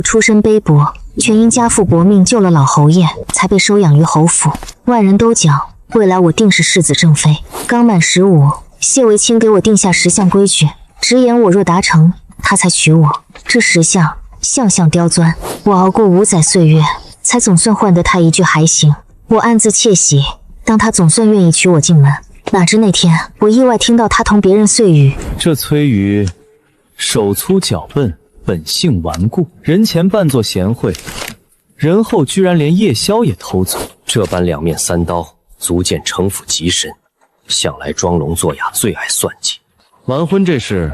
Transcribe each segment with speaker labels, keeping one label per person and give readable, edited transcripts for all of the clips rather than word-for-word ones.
Speaker 1: 出身卑薄，全因家父搏命救了老侯爷，才被收养于侯府。外人都讲，未来我定是世子正妃。刚满15，谢维清给我定下10项规矩，直言我若达成，他才娶我。这10项，项项刁钻，我熬过5载岁月，才总算换得他一句还行。我暗自窃喜，当他总算愿意娶我进门。哪知那天，我意外听到他同别人碎语：
Speaker 2: 这崔瑜手粗脚笨，本性顽固，人前扮作贤惠，人后居然连夜宵也偷走，
Speaker 3: 这般两面三刀，足见城府极深。向来装聋作哑，最爱算计。
Speaker 4: 完婚这事，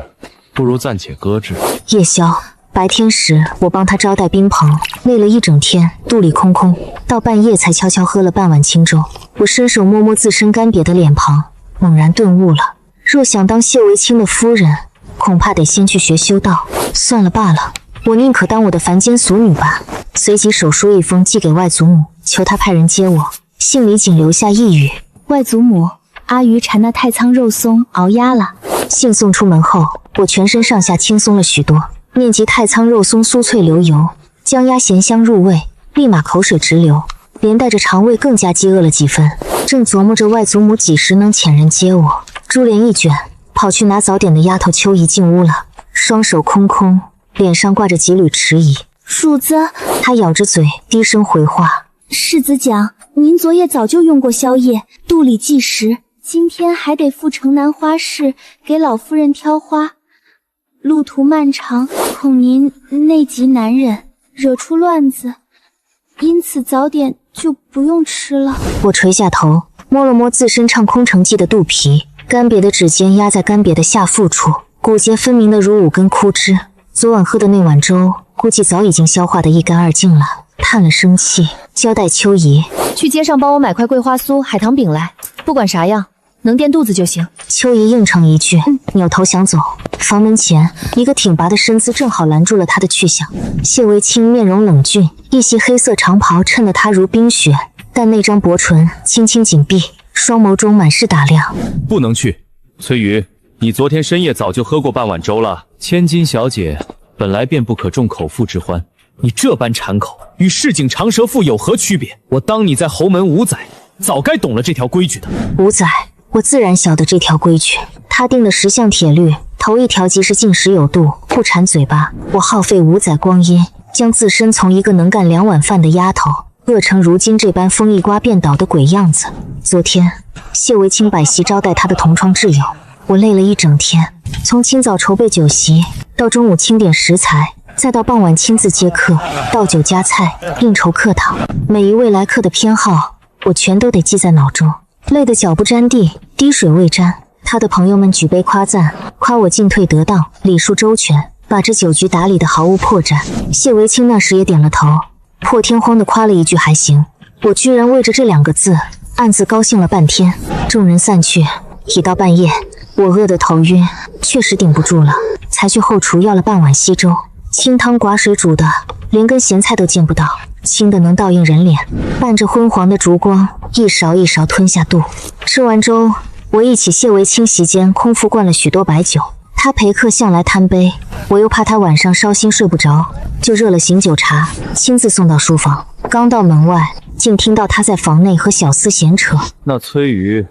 Speaker 4: 不如暂且搁置。
Speaker 1: 夜宵。白天时，我帮他招待宾朋，累了一整天，肚里空空，到半夜才悄悄喝了半碗清粥。我伸手摸摸自身干瘪的脸庞，猛然顿悟了：若想当谢维清的夫人，恐怕得先去学修道。算了罢了，我宁可当我的凡间俗女吧。随即手书一封寄给外祖母，求她派人接我。信里仅留下一语：
Speaker 5: 外祖母，阿鱼馋那太仓肉松熬鸭了。
Speaker 1: 信送出门后，我全身上下轻松了许多。念及太仓肉松酥脆流油，姜鸭咸香入味，立马口水直流，连带着肠胃更加饥饿了几分。正琢磨着外祖母几时能遣人接我，珠帘一卷，跑去拿早点的丫头秋怡进屋了，双手空空，脸上挂着几缕迟疑。
Speaker 5: 主子，
Speaker 1: 她咬着嘴低声回话：
Speaker 5: 世子讲，您昨夜早就用过宵夜，肚里计时，今天还得赴城南花市给老夫人挑花，路途漫长，恐您内急难忍，惹出乱子，因此早点就不用吃了。
Speaker 1: 我垂下头，摸了摸自身唱空城计的肚皮，干瘪的指尖压在干瘪的下腹处，骨节分明的如5根枯枝。昨晚喝的那碗粥，估计早已经消化得一干二净了。叹了声气，交代秋怡
Speaker 6: 去街上帮我买块桂花酥、海棠饼来，不管啥样，能垫肚子就行。
Speaker 1: 秋怡应承一句，扭头想走。房门前，一个挺拔的身姿正好拦住了他的去向。谢维清面容冷峻，一袭黑色长袍衬得他如冰雪，但那张薄唇轻轻紧闭，双眸中满是打量。
Speaker 4: 不能去，崔瑜，你昨天深夜早就喝过半碗粥了。
Speaker 2: 千金小姐本来便不可重口腹之欢，你这般馋口，与市井长舌妇有何区别？我当你在侯门5载，早该懂了这条规矩的。
Speaker 1: 5载，我自然晓得这条规矩。他定了10项铁律，头一条即是进食有度，不馋嘴巴。我耗费5载光阴，将自身从一个能干2碗饭的丫头，饿成如今这般风一刮便倒的鬼样子。昨天，谢维清摆席招待他的同窗挚友，我累了一整天，从清早筹备酒席，到中午清点食材，再到傍晚亲自接客，倒酒夹菜，应酬客套，每一位来客的偏好，我全都得记在脑中。累得脚不沾地，滴水未沾。他的朋友们举杯夸赞，夸我进退得当，礼数周全，把这酒局打理得毫无破绽。谢维清那时也点了头，破天荒地夸了一句还行。我居然为着这2个字暗自高兴了半天。众人散去，已到半夜，我饿得头晕，确实顶不住了，才去后厨要了半碗稀粥，清汤寡水煮的，连根咸菜都见不到，清的能倒映人脸，伴着昏黄的烛光，一勺一勺吞下肚。吃完粥，我忆起谢维清席间空腹灌了许多白酒，他陪客向来贪杯，我又怕他晚上烧心睡不着，就热了醒酒茶，亲自送到书房。刚到门外，竟听到他在房内和小厮闲扯。
Speaker 2: 那崔瑜，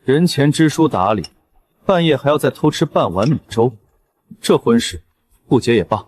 Speaker 2: 人前知书达理，半夜还要再偷吃半碗米粥，这婚事不结也罢。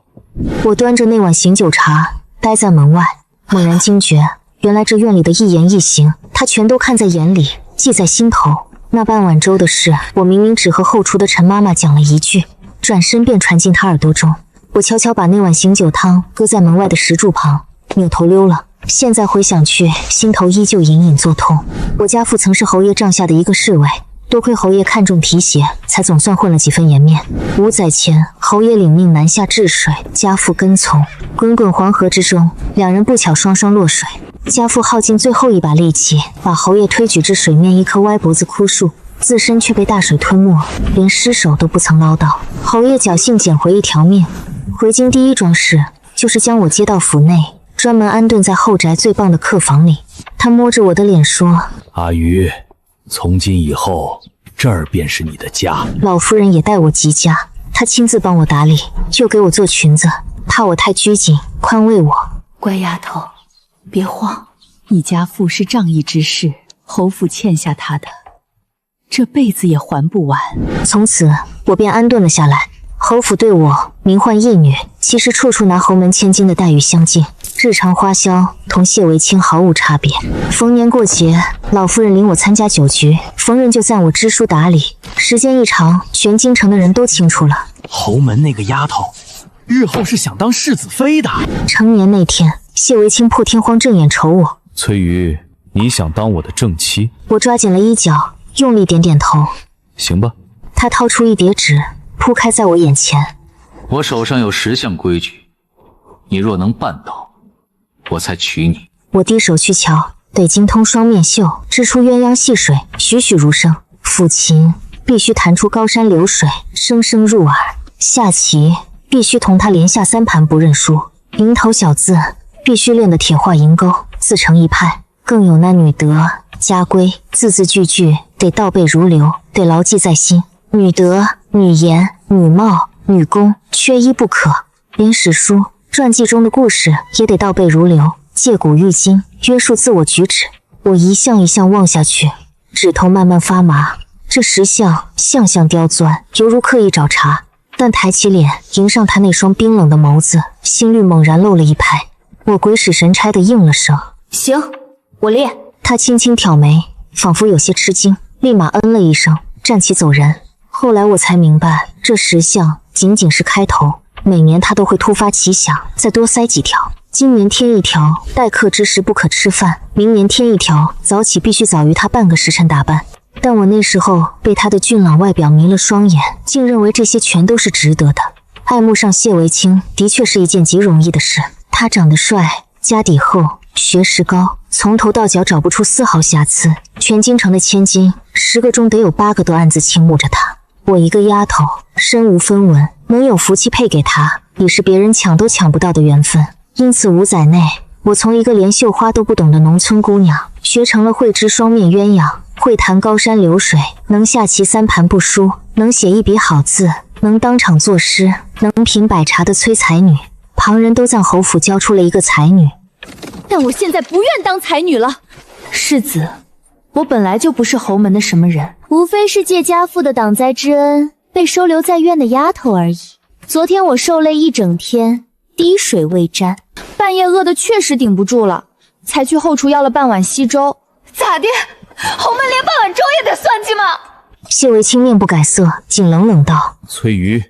Speaker 1: 我端着那碗醒酒茶，待在门外，猛然惊觉，原来这院里的一言一行，他全都看在眼里，记在心头。那半碗粥的事，我明明只和后厨的陈妈妈讲了一句，转身便传进他耳朵中。我悄悄把那碗醒酒汤搁在门外的石柱旁，扭头溜了。现在回想去，心头依旧隐隐作痛。我家父曾是侯爷帐下的一个侍卫，多亏侯爷看重提携，才总算混了几分颜面。5载前，侯爷领命南下治水，家父跟从。滚滚黄河之中，两人不巧双双落水。家父耗尽最后一把力气，把侯爷推举至水面一棵歪脖子枯树，自身却被大水吞没，连尸首都不曾捞到。侯爷侥幸捡回一条命。回京第一桩事，就是将我接到府内，专门安顿在后宅最棒的客房里。他摸着我的脸说：
Speaker 3: 阿瑜，从今以后，这儿便是你的家。
Speaker 1: 老夫人也待我极佳，她亲自帮我打理，又给我做裙子，怕我太拘谨，宽慰我。
Speaker 7: 乖丫头，别慌，你家父是仗义之士，侯府欠下他的，这辈子也还不完。
Speaker 1: 从此我便安顿了下来。侯府对我名唤义女，其实处处拿侯门千金的待遇相敬，日常花销同谢为清毫无差别。逢年过节，老夫人领我参加酒局，逢人就赞我知书达理。时间一长，全京城的人都清楚了。
Speaker 2: 侯门那个丫头，日后是想当世子妃的。
Speaker 1: 成年那天，谢为清破天荒正眼瞅我。
Speaker 4: 崔瑜，你想当我的正妻？
Speaker 1: 我抓紧了衣角，用力点点头。
Speaker 4: 行吧。
Speaker 1: 他掏出一叠纸，铺开在我眼前。
Speaker 8: 我手上有10项规矩，你若能办到，我才娶你。
Speaker 1: 我低手去瞧，得精通双面绣，织出鸳鸯戏水，栩栩如生。抚琴必须弹出高山流水，声声入耳。下棋必须同他连下3盘不认输。蝇头小字必须练得铁画银钩，自成一派。更有那女德家规，字字句句得倒背如流，得牢记在心。女德、女言、女貌、女功，缺一不可。连史书、传记中的故事也得倒背如流，借古喻今，约束自我举止。我一项一项望下去，指头慢慢发麻。这10项项项刁钻，犹如刻意找茬。但抬起脸迎上他那双冰冷的眸子，心率猛然漏了一拍。我鬼使神差地应了声：“
Speaker 5: 行，我练。”
Speaker 1: 他轻轻挑眉，仿佛有些吃惊，立马嗯了一声，站起走人。后来我才明白，这10项仅仅是开头，每年他都会突发奇想，再多塞几条。今年添一条，待客之时不可吃饭；明年添一条，早起必须早于他半个时辰打扮。但我那时候被他的俊朗外表迷了双眼，竟认为这些全都是值得的。爱慕上谢为清的确是一件极容易的事。他长得帅，家底厚，学识高，从头到脚找不出丝毫瑕疵。全京城的千金，10个中得有8个都暗自倾慕着他。我一个丫头，身无分文，能有福气配给他，已是别人抢都抢不到的缘分。因此5载内，我从一个连绣花都不懂的农村姑娘，学成了会织双面鸳鸯，会弹高山流水，能下棋3盘不输，能写一笔好字，能当场作诗，能品百茶的催才女。旁人都赞侯府教出了一个才女，
Speaker 6: 但我现在不愿当才女了。
Speaker 7: 世子，我本来就不是侯门的什么人，
Speaker 5: 无非是借家父的挡灾之恩，被收留在院的丫头而已。昨天我受累一整天，滴水未沾，
Speaker 6: 半夜饿得确实顶不住了，才去后厨要了半碗稀粥。
Speaker 7: 咋的？侯门连半碗粥也得算计吗？
Speaker 1: 谢为清面不改色，仅冷冷道：“
Speaker 4: 崔瑜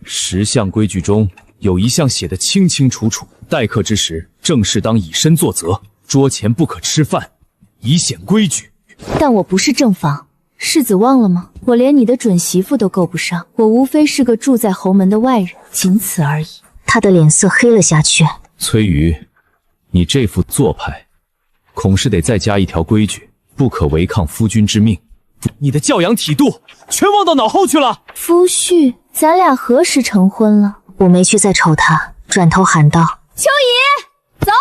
Speaker 4: ，10项规矩中有1项写得清清楚楚，待客之时，正事当以身作则，桌前不可吃饭，以显规矩。”
Speaker 6: 但我不是正房，世子忘了吗？我连你的准媳妇都够不上，我无非是个住在侯门的外人，仅此而已。
Speaker 1: 他的脸色黑了下去。
Speaker 4: 崔瑜，你这副做派，恐是得再加一条规矩，不可违抗夫君之命。你的教养体度全忘到脑后去了。
Speaker 5: 夫婿，咱俩何时成婚了？
Speaker 1: 我没去再瞅他，转头喊道：“
Speaker 6: 秋姨，走，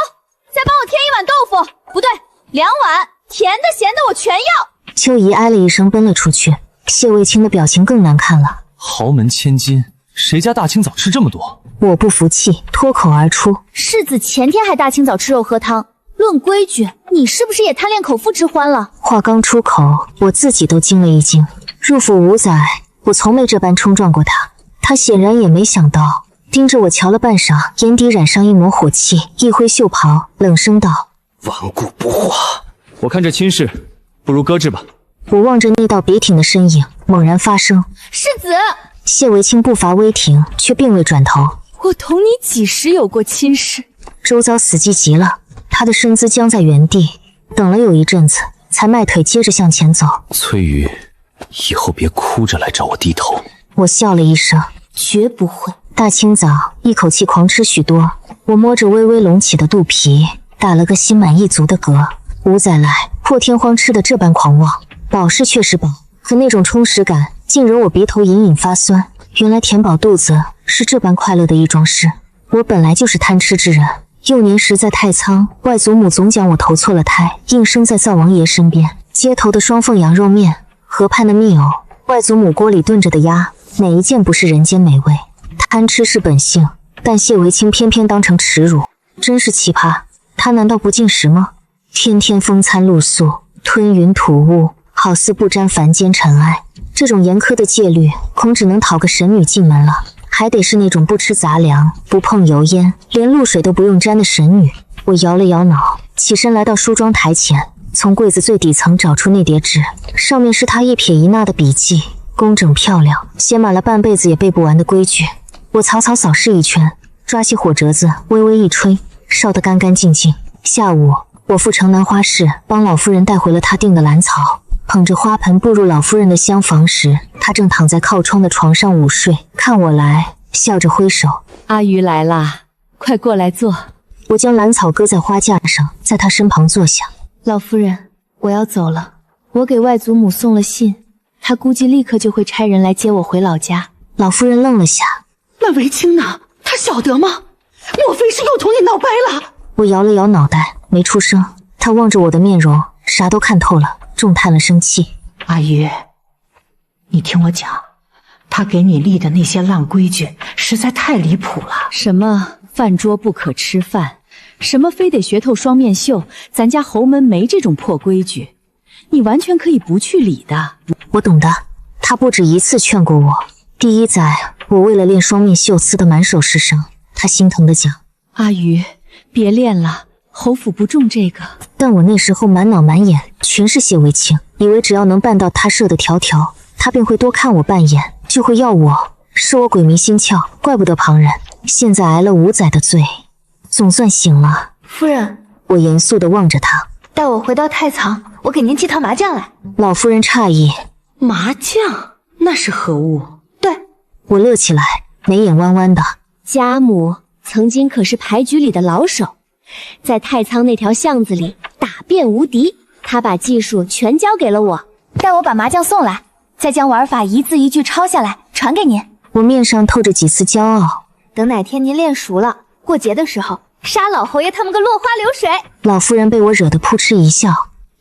Speaker 6: 再帮我添1碗豆腐，不对，2碗，甜的咸的我全要。”
Speaker 1: 秋姨哎了一声，奔了出去。谢卫清的表情更难看了。
Speaker 2: 豪门千金，谁家大清早吃这么多？
Speaker 1: 我不服气，脱口而出：“
Speaker 5: 世子前天还大清早吃肉喝汤，论规矩，你是不是也贪恋口腹之欢了？”
Speaker 1: 话刚出口，我自己都惊了一惊。入府5载，我从没这般冲撞过他，他显然也没想到。盯着我瞧了半晌，眼底染上一抹火气，一挥袖袍，冷声道：“
Speaker 3: 顽固不化。”
Speaker 4: 我看这亲事，不如搁置吧。
Speaker 1: 我望着那道笔挺的身影，猛然发声：“
Speaker 6: 世子！”
Speaker 1: 谢为清步伐微停，却并未转头。
Speaker 7: 我同你几时有过亲事？
Speaker 1: 周遭死寂极了，他的身姿僵在原地，等了有一阵子，才迈腿接着向前走。
Speaker 3: 崔瑜，以后别哭着来找我低头。
Speaker 1: 我笑了一声：“
Speaker 5: 绝不会。”
Speaker 1: 大清早一口气狂吃许多，我摸着微微隆起的肚皮，打了个心满意足的嗝。5载来破天荒吃的这般狂妄，饱是确实饱，可那种充实感竟惹我鼻头隐隐发酸。原来填饱肚子是这般快乐的一桩事。我本来就是贪吃之人，幼年时在太仓，外祖母总讲我投错了胎，硬生在灶王爷身边。街头的双凤羊肉面，河畔的蜜藕，外祖母锅里炖着的鸭，哪一件不是人间美味？贪吃是本性，但谢维清偏偏当成耻辱，真是奇葩。他难道不进食吗？天天风餐露宿，吞云吐雾，好似不沾凡间尘埃。这种严苛的戒律，恐只能讨个神女进门了，还得是那种不吃杂粮、不碰油烟、连露水都不用沾的神女。我摇了摇脑，起身来到梳妆台前，从柜子最底层找出那叠纸，上面是他一撇一捺的笔记，工整漂亮，写满了半辈子也背不完的规矩。我草草扫视一圈，抓起火折子微微一吹，烧得干干净净。下午，我赴城南花市帮老夫人带回了她订的兰草。捧着花盆步入老夫人的厢房时，她正躺在靠窗的床上午睡，看我来，笑着挥手：“
Speaker 7: 阿鱼来啦，快过来坐。”
Speaker 1: 我将兰草搁在花架上，在她身旁坐下。
Speaker 6: 老夫人，我要走了。我给外祖母送了信，她估计立刻就会差人来接我回老家。
Speaker 1: 老夫人愣了下：“
Speaker 7: 那维清呢？他晓得吗？莫非是又同你闹掰了？”
Speaker 1: 我摇了摇脑袋，没出声。她望着我的面容，啥都看透了，重叹了声气：“
Speaker 9: 阿鱼，你听我讲，他给你立的那些烂规矩实在太离谱了。
Speaker 7: 什么饭桌不可吃饭，什么非得学透双面绣，咱家侯门没这种破规矩，你完全可以不去理的。”
Speaker 1: 我懂的，他不止一次劝过我。第一载，我为了练双面绣刺得满手是伤，他心疼地讲：“
Speaker 7: 阿鱼，别练了，侯府不重这个。”
Speaker 1: 但我那时候满脑满眼全是谢维清，以为只要能办到他设的条条，他便会多看我半眼，就会要我，是我鬼迷心窍，怪不得旁人。现在挨了5载的罪，总算醒了。
Speaker 5: 夫人，
Speaker 1: 我严肃地望着他：“
Speaker 5: 带我回到太仓，我给您沏套麻将来。”
Speaker 1: 老夫人诧异：“
Speaker 9: 麻将那是何物？”“
Speaker 5: 对。”
Speaker 1: 我乐起来，眉眼弯弯的：“
Speaker 5: 家母曾经可是牌局里的老手，在太仓那条巷子里打遍无敌，他把技术全交给了我，待我把麻将送来，再将玩法一字一句抄下来传给您。”
Speaker 1: 我面上透着几丝骄傲：“
Speaker 5: 等哪天您练熟了，过节的时候杀老侯爷他们个落花流水。”
Speaker 1: 老夫人被我惹得扑哧一笑：“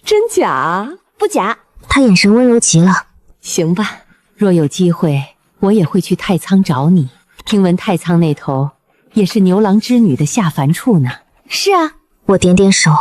Speaker 7: 真假？”“
Speaker 5: 不假。”
Speaker 1: 她眼神温柔极了。
Speaker 7: “行吧，若有机会，我也会去太仓找你。听闻太仓那头也是牛郎织女的下凡处呢。”“
Speaker 5: 是啊。”
Speaker 1: 我点点手。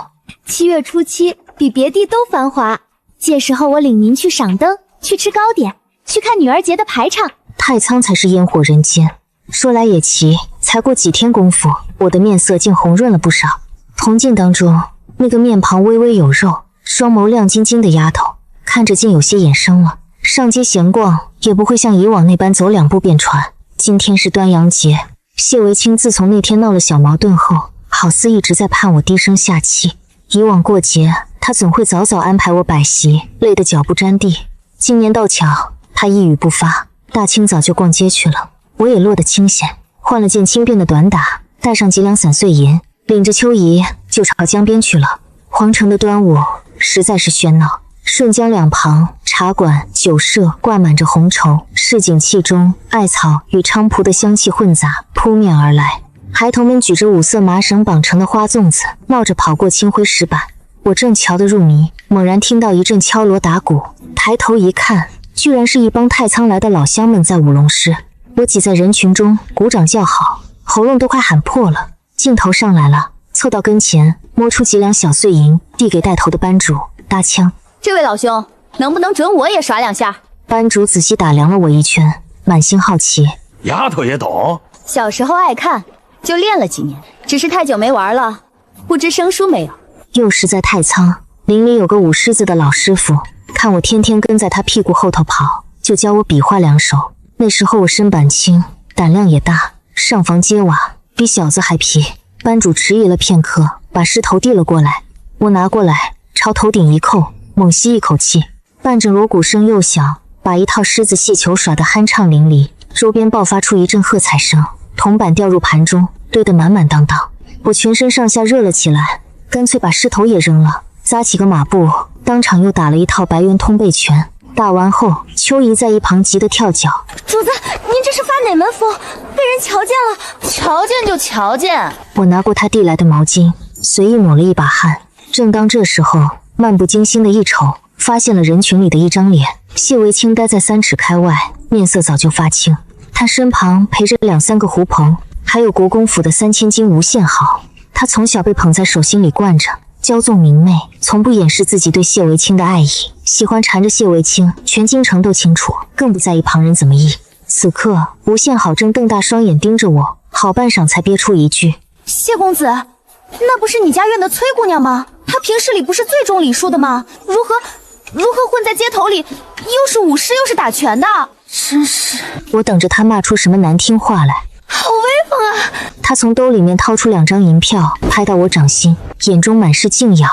Speaker 5: 7月初7比别地都繁华，届时候我领您去赏灯，去吃糕点，去看女儿节的排场。
Speaker 1: 太仓才是烟火人间。说来也奇，才过几天功夫，我的面色竟红润了不少。铜镜当中那个面庞微微有肉、双眸亮晶晶的丫头，看着竟有些眼生了。上街闲逛也不会像以往那般走2步便传。今天是端阳节，谢维清自从那天闹了小矛盾后，好似一直在盼我低声下气。以往过节，他总会早早安排我摆席，累得脚不沾地。今年倒巧，他一语不发，大清早就逛街去了。我也落得清闲，换了件轻便的短打，带上几两散碎银，领着秋姨就朝江边去了。皇城的端午实在是喧闹，顺江两旁茶馆、酒舍挂满着红绸，市井气中艾草与菖蒲的香气混杂，扑面而来。孩童们举着5色麻绳绑成的花粽子，冒着跑过青灰石板。我正瞧得入迷，猛然听到一阵敲锣打鼓，抬头一看，居然是一帮太仓来的老乡们在舞龙狮。我挤在人群中鼓掌叫好，喉咙都快喊破了。镜头上来了，凑到跟前，摸出几两小碎银，递给带头的班主，搭腔：“
Speaker 6: 这位老兄，能不能准我也耍2下？”
Speaker 1: 班主仔细打量了我一圈，满心好奇：“
Speaker 10: 丫头也懂？
Speaker 6: 小时候爱看，就练了几年，只是太久没玩了，不知生疏没有。”
Speaker 1: 又是在太仓，邻里有个舞狮子的老师傅，看我天天跟在他屁股后头跑，就教我比划2手。那时候我身板轻，胆量也大，上房揭瓦，比小子还皮。班主迟疑了片刻，把狮头递了过来，我拿过来，朝头顶一扣，猛吸一口气，伴着锣鼓声又响，把一套狮子戏球耍得酣畅淋漓。周边爆发出一阵喝彩声，铜板掉入盘中，堆得满满当当。我全身上下热了起来，干脆把狮头也扔了，扎起个马步，当场又打了一套白猿通背拳。打完后，秋姨在一旁急得跳脚：“
Speaker 5: 主子，您这是发哪门疯？被人瞧见了！”“
Speaker 6: 瞧见就瞧见。”
Speaker 1: 我拿过他递来的毛巾，随意抹了一把汗。正当这时候，漫不经心的一瞅，发现了人群里的一张脸。谢维清呆在3尺开外，面色早就发青。他身旁陪着2、3个狐朋，还有国公府的3000金无限好。他从小被捧在手心里惯着，骄纵明媚，从不掩饰自己对谢维清的爱意，喜欢缠着谢维清，全京城都清楚，更不在意旁人怎么议。此刻，无限好正瞪大双眼盯着我，好半晌才憋出一句：“
Speaker 5: 谢公子，那不是你家院的崔姑娘吗？她平时里不是最重礼数的吗？如何混在街头里，又是舞狮又是打拳的？真是……”
Speaker 1: 我等着他骂出什么难听话来。
Speaker 5: 好威风啊！
Speaker 1: 他从兜里面掏出2张银票，拍到我掌心，眼中满是敬仰。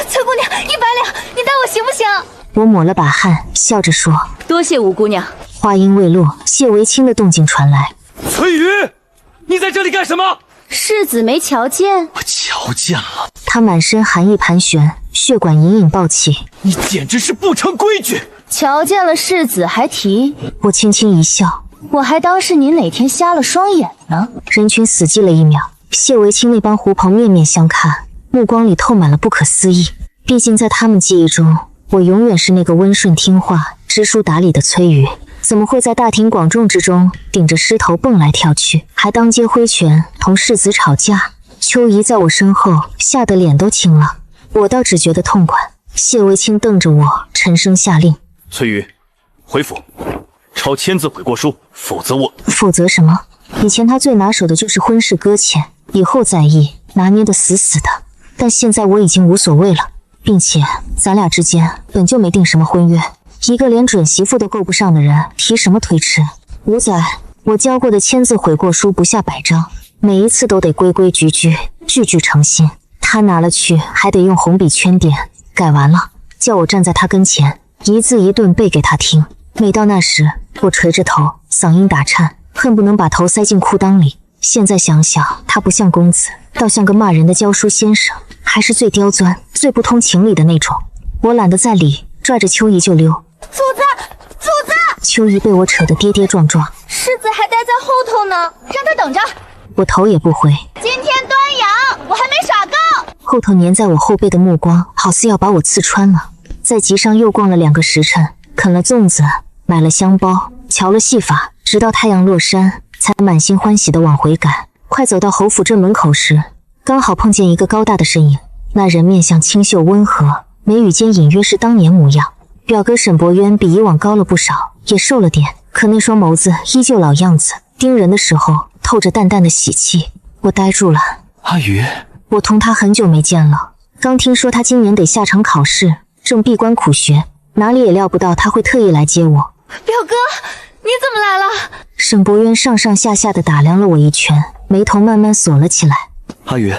Speaker 5: 崔姑娘，100两，你带我行不行？
Speaker 1: 我抹了把汗，笑着说：“
Speaker 6: 多谢吴姑娘。”
Speaker 1: 话音未落，谢维清的动静传来。
Speaker 2: 崔瑜，你在这里干什么？
Speaker 5: 世子没瞧见。
Speaker 2: 我瞧见了。
Speaker 1: 他满身寒意盘旋，血管隐隐暴起。
Speaker 2: 你简直是不成规矩！
Speaker 6: 瞧见了世子还提？
Speaker 1: 我轻轻一笑，
Speaker 6: 我还当是您哪天瞎了双眼呢。
Speaker 1: 人群死寂了1秒，谢维清那帮狐朋面面相看，目光里透满了不可思议。毕竟在他们记忆中，我永远是那个温顺听话、知书达理的崔瑜。怎么会在大庭广众之中顶着狮头蹦来跳去，还当街挥拳同世子吵架？秋怡在我身后吓得脸都青了，我倒只觉得痛快。谢维清瞪着我，沉声下令：“
Speaker 4: 崔瑜，回府抄签字悔过书，否则我……
Speaker 1: 否则什么？以前他最拿手的就是婚事搁浅，以后再议，拿捏得死死的。但现在我已经无所谓了，并且咱俩之间本就没定什么婚约。一个连准媳妇都够不上的人，提什么推迟？吴仔，我交过的签字悔过书不下100张，每一次都得规规矩矩，句句诚信。他拿了去，还得用红笔圈点，改完了，叫我站在他跟前，一字一顿背给他听。每到那时，我垂着头，嗓音打颤，恨不能把头塞进裤裆里。现在想想，他不像公子，倒像个骂人的教书先生，还是最刁钻、最不通情理的那种。我懒得再理，拽着秋怡就溜。
Speaker 5: 主子！
Speaker 1: 秋怡被我扯得跌跌撞撞，
Speaker 5: 世子还待在后头呢，让他等着。
Speaker 1: 我头也不回。
Speaker 5: 今天端阳，我还没耍够。
Speaker 1: 后头粘在我后背的目光，好似要把我刺穿了。在集上又逛了2个时辰，啃了粽子，买了香包，瞧了戏法，直到太阳落山，才满心欢喜地往回赶。快走到侯府镇门口时，刚好碰见一个高大的身影。那人面相清秀温和，眉宇间隐约是当年模样。表哥沈伯渊比以往高了不少，也瘦了点，可那双眸子依旧老样子，盯人的时候透着淡淡的喜气。我呆住了。
Speaker 2: 阿瑜，
Speaker 1: 我同他很久没见了，刚听说他今年得下场考试，正闭关苦学，哪里也料不到他会特意来接我。
Speaker 5: 表哥，你怎么来了？
Speaker 1: 沈伯渊上上下下的打量了我一圈，眉头慢慢锁了起来。
Speaker 2: 阿瑜，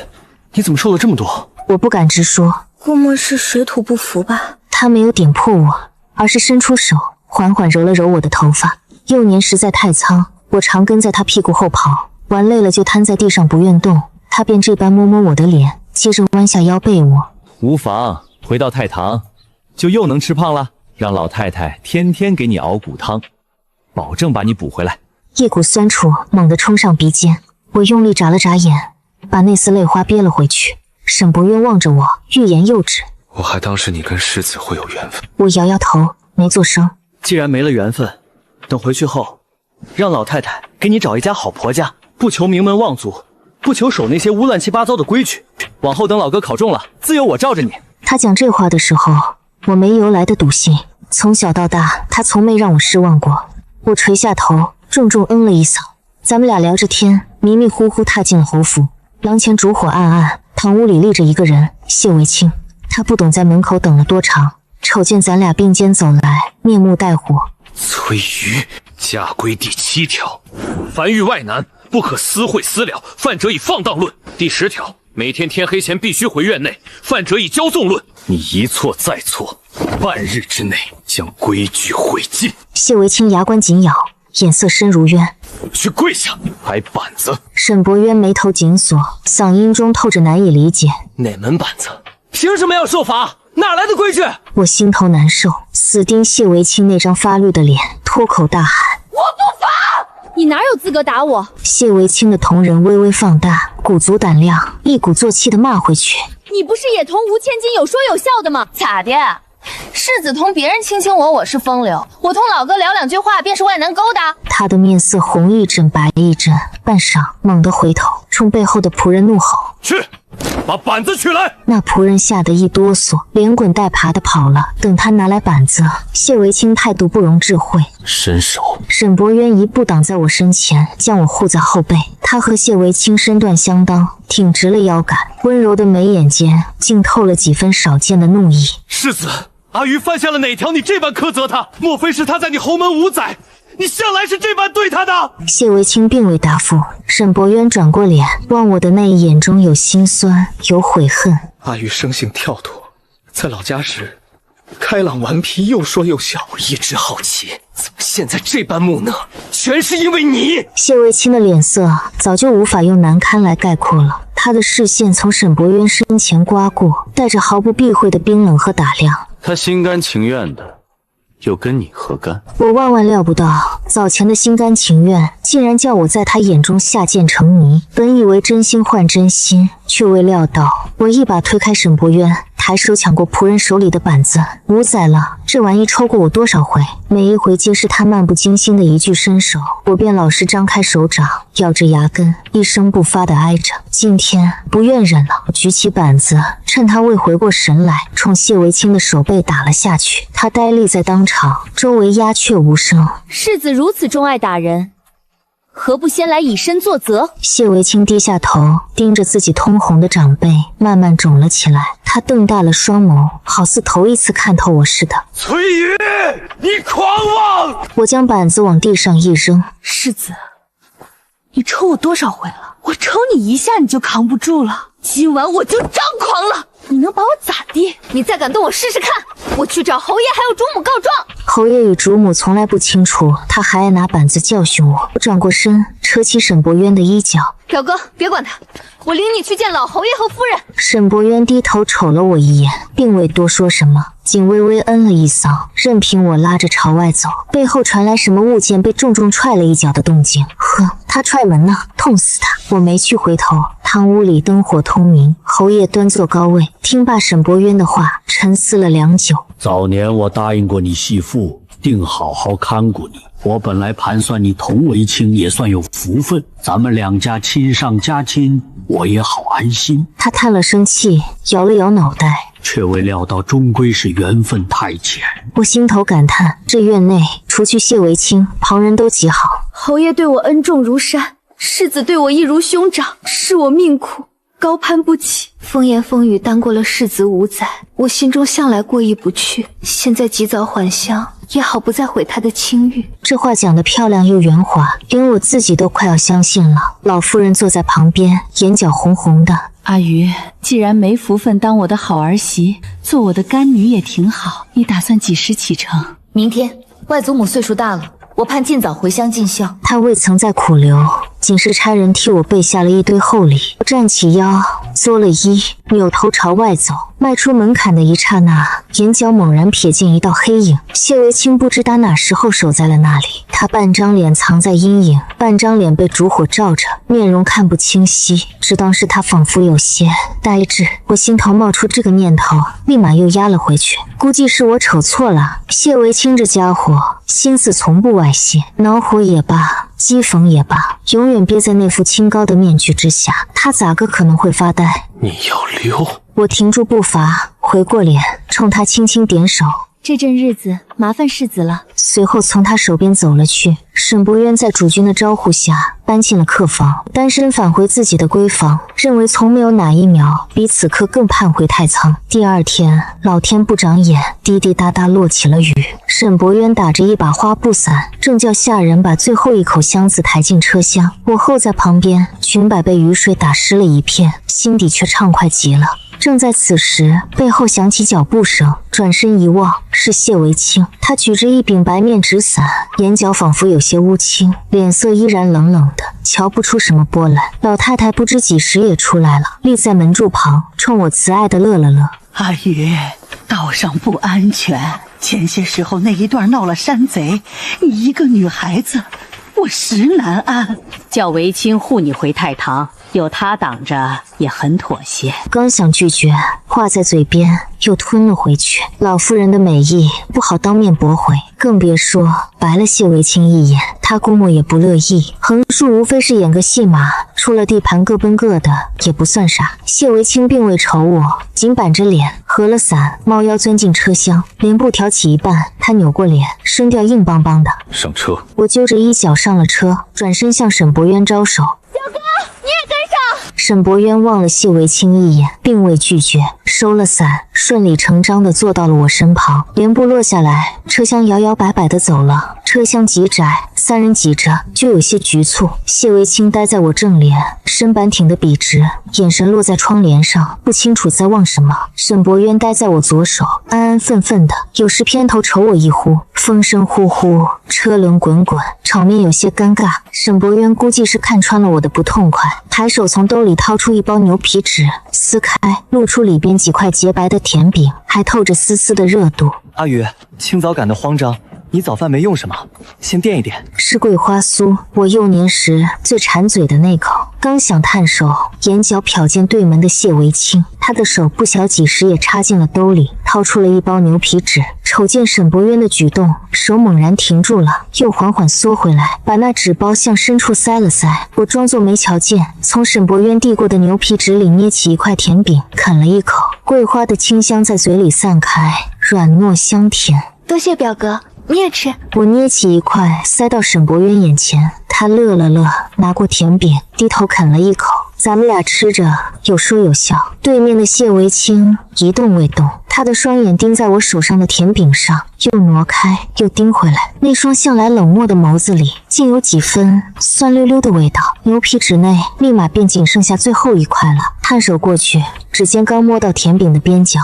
Speaker 2: 你怎么瘦了这么多？
Speaker 1: 我不敢直说，
Speaker 5: 估摸是水土不服吧。
Speaker 1: 他没有点破我，而是伸出手缓缓揉了揉我的头发。幼年实在太苍，我常跟在他屁股后跑，玩累了就瘫在地上不愿动，他便这般摸摸我的脸，接着弯下腰背我。
Speaker 4: 无妨，回到太堂就又能吃胖了，让老太太天天给你熬骨汤，保证把你补回来。
Speaker 1: 一股酸楚猛地冲上鼻尖，我用力眨了眨眼，把那丝泪花憋了回去。沈伯渊望着我，欲言又止。
Speaker 10: 我还当是你跟世子会有缘分。
Speaker 1: 我摇摇头，没做声。
Speaker 2: 既然没了缘分，等回去后，让老太太给你找一家好婆家，不求名门望族，不求守那些乌乱七八糟的规矩。往后等老哥考中了，自有我罩着你。
Speaker 1: 他讲这话的时候，我没由来的笃信。从小到大，他从没让我失望过。我垂下头，重重嗯了一嗓。咱们俩聊着天，迷迷糊糊踏进了侯府。廊前烛火暗暗，堂屋里立着一个人，谢维清。他不懂在门口等了多长，瞅见咱俩并肩走来，面目带火。
Speaker 10: 崔瑜，家规第7条，凡遇外男，不可私会私了，犯者以放荡论。第10条，每天天黑前必须回院内，犯者以骄纵论。你一错再错，半日之内将规矩毁尽。
Speaker 1: 谢维清牙关紧咬，眼色深如渊。
Speaker 10: 去跪下，拍板子。
Speaker 1: 沈伯渊眉头紧锁，嗓音中透着难以理解。
Speaker 2: 哪门板子？凭什么要受罚？哪来的规矩？
Speaker 1: 我心头难受，死盯谢维清那张发绿的脸，脱口大喊：
Speaker 5: 我不罚！
Speaker 6: 你哪有资格打我？
Speaker 1: 谢维清的瞳仁微微放大，鼓足胆量，一鼓作气地骂回去：
Speaker 6: 你不是也同吴千金有说有笑的吗？
Speaker 5: 咋的？
Speaker 6: 世子同别人卿卿我是风流，我同老哥聊两句话便是外男勾搭。
Speaker 1: 他的面色红一阵白一阵，半晌猛地回头，冲背后的仆人怒吼：“
Speaker 10: 去，把板子取来！”
Speaker 1: 那仆人吓得一哆嗦，连滚带爬的跑了。等他拿来板子，谢维清态度不容置喙，
Speaker 3: 伸手。
Speaker 1: 沈伯渊一步挡在我身前，将我护在后背。他和谢维清身段相当，挺直了腰杆，温柔的眉眼间竟透了几分少见的怒意。
Speaker 10: 世子，阿鱼犯下了哪条你这般苛责他？莫非是他在你侯门5载，你向来是这般对他的？
Speaker 1: 谢维清并未答复。沈伯渊转过脸，望我的那一眼中有心酸，有悔恨。
Speaker 11: 阿鱼生性跳脱，在老家时开朗顽皮，又说又笑。
Speaker 3: 我一直好奇，怎么现在这般木讷，全是因为你。
Speaker 1: 谢维清的脸色早就无法用难堪来概括了，他的视线从沈伯渊身前刮过，带着毫不避讳的冰冷和打量。
Speaker 8: 他心甘情愿的，又跟你何干？
Speaker 1: 我万万料不到，早前的心甘情愿，竟然叫我在他眼中下贱成泥。本以为真心换真心，却未料到，我一把推开沈伯渊，抬手抢过仆人手里的板子。5载了，这玩意抽过我多少回？每一回皆是他漫不经心的一句伸手，我便老实张开手掌，咬着牙根，一声不发地挨着。今天不愿忍了，我举起板子，趁他未回过神来，冲谢维清的手背打了下去。他呆立在当场，周围鸦雀无声。
Speaker 6: 世子如此钟爱打人，何不先来以身作则？
Speaker 1: 谢维清低下头，盯着自己通红的掌背，慢慢肿了起来。他瞪大了双眸，好似头一次看透我似的。
Speaker 10: 崔宇，你狂妄！
Speaker 1: 我将板子往地上一扔。
Speaker 7: 世子，你抽我多少回了？我抽你一下你就扛不住了，今晚我就张狂了！你能把我咋地？
Speaker 6: 你再敢动我试试看！我去找侯爷还有主母告状。
Speaker 1: 侯爷与主母从来不清楚，他还爱拿板子教训我。我转过身，扯起沈伯渊的衣角。
Speaker 6: 表哥，别管他，我领你去见老侯爷和夫人。
Speaker 1: 沈伯渊低头瞅了我一眼，并未多说什么，仅微微嗯了一嗓，任凭我拉着朝外走。背后传来什么物件被重重踹了一脚的动静。呵，他踹门呢，痛死他！我没去回头。堂屋里灯火通明，侯爷端坐高位，听罢沈伯渊的话，沉思了良久。
Speaker 12: 早年我答应过你媳妇，定好好看顾你。我本来盘算你同为亲也算有福分，咱们两家亲上加亲，我也好安心。
Speaker 1: 他叹了声气，摇了摇脑袋，
Speaker 12: 却未料到终归是缘分太浅。
Speaker 1: 我心头感叹，这院内除去谢维清，旁人都极好。
Speaker 6: 侯爷对我恩重如山，世子对我义如兄长，是我命苦，高攀不起。风言风语耽过了世子5载，我心中向来过意不去，现在及早还乡，也好不再毁他的清誉。
Speaker 1: 这话讲得漂亮又圆滑，连我自己都快要相信了。老夫人坐在旁边，眼角红红的。
Speaker 7: 阿鱼，既然没福分当我的好儿媳，做我的干女也挺好。你打算几时启程？
Speaker 6: 明天。外祖母岁数大了，我盼尽早回乡尽孝。
Speaker 1: 他未曾再苦留，仅是差人替我备下了一堆厚礼。我站起腰，作了揖，扭头朝外走。迈出门槛的一刹那，眼角猛然瞥见一道黑影。谢维清不知打哪时候守在了那里，他半张脸藏在阴影，半张脸被烛火照着，面容看不清晰，只当是他仿佛有些呆滞。我心头冒出这个念头，立马又压了回去。估计是我瞅错了，谢维清这家伙心思从不外泄，恼火也罢，讥讽也罢，永远憋在那副清高的面具之下，他咋个可能会发呆？
Speaker 3: 你要溜！
Speaker 1: 我停住步伐，回过脸，冲他轻轻点手。
Speaker 6: 这阵日子麻烦世子了。
Speaker 1: 随后从他手边走了去。沈伯渊在主君的招呼下搬进了客房，单身返回自己的闺房，认为从没有哪一秒比此刻更盼回太仓。第二天，老天不长眼，滴滴答答落起了雨。沈伯渊打着一把花布伞，正叫下人把最后一口箱子抬进车厢。我候在旁边，裙摆被雨水打湿了一片，心底却畅快极了。正在此时，背后响起脚步声，转身一望，是谢维清。他举着一柄白面纸伞，眼角仿佛有些乌青，脸色依然冷冷的，瞧不出什么波澜。老太太不知几时也出来了，立在门柱旁，冲我慈爱的乐了乐。
Speaker 9: 阿鱼，道上不安全，前些时候那一段闹了山贼，你一个女孩子
Speaker 7: 我实难安。叫韦青护你回太堂，有他挡着也很妥协。
Speaker 1: 刚想拒绝，话在嘴边又吞了回去。老夫人的美意不好当面驳回，更别说白了谢维清一眼，他估摸也不乐意。横竖无非是演个戏码，出了地盘各奔各的，也不算啥。谢维清并未瞅我，紧板着脸，合了伞，猫腰钻进车厢，帘布挑起一半，他扭过脸，声调硬邦邦的：“
Speaker 10: 上车。”
Speaker 1: 我揪着衣角上了车，转身向沈博渊招手。
Speaker 5: 小哥，你也跟上。
Speaker 1: 沈博渊望了谢维清一眼，并未拒绝，收了伞，顺理成章地坐到了我身旁。帘布落下来，车厢摇摇摆摆地走了。车厢极窄，3人挤着就有些局促。谢维清待在我正脸，身板挺得笔直，眼神落在窗帘上，不清楚在望什么。沈博渊待在我左手，安安分分的，有时偏头瞅我一呼。风声呼呼，车轮滚滚，场面有些尴尬。沈博渊估计是看穿了我的不痛快，抬手从兜里掏出一包牛皮纸，撕开，露出里边几块洁白的甜饼，还透着丝丝的热度。
Speaker 2: 阿宇，清早赶得慌张，你早饭没用什么，先垫一点。
Speaker 1: 是桂花酥，我幼年时最馋嘴的那口。刚想探手，眼角瞟见对门的谢维清，他的手不晓几时也插进了兜里，掏出了一包牛皮纸。瞅见沈博渊的举动，手猛然停住了，又缓缓缩回来，把那纸包向深处塞了塞。我装作没瞧见，从沈博渊递过的牛皮纸里捏起一块甜饼，啃了一口，桂花的清香在嘴里散开，软糯香甜。
Speaker 6: 多谢表哥，你也吃。
Speaker 1: 我捏起一块塞到沈博渊眼前，他乐了乐，拿过甜饼，低头啃了一口。咱们俩吃着有说有笑。对面的谢维清一动未动，他的双眼盯在我手上的甜饼上，又挪开又盯回来，那双向来冷漠的眸子里竟有几分酸溜溜的味道。牛皮纸内立马便仅剩下最后一块了，探手过去，指尖刚摸到甜饼的边角，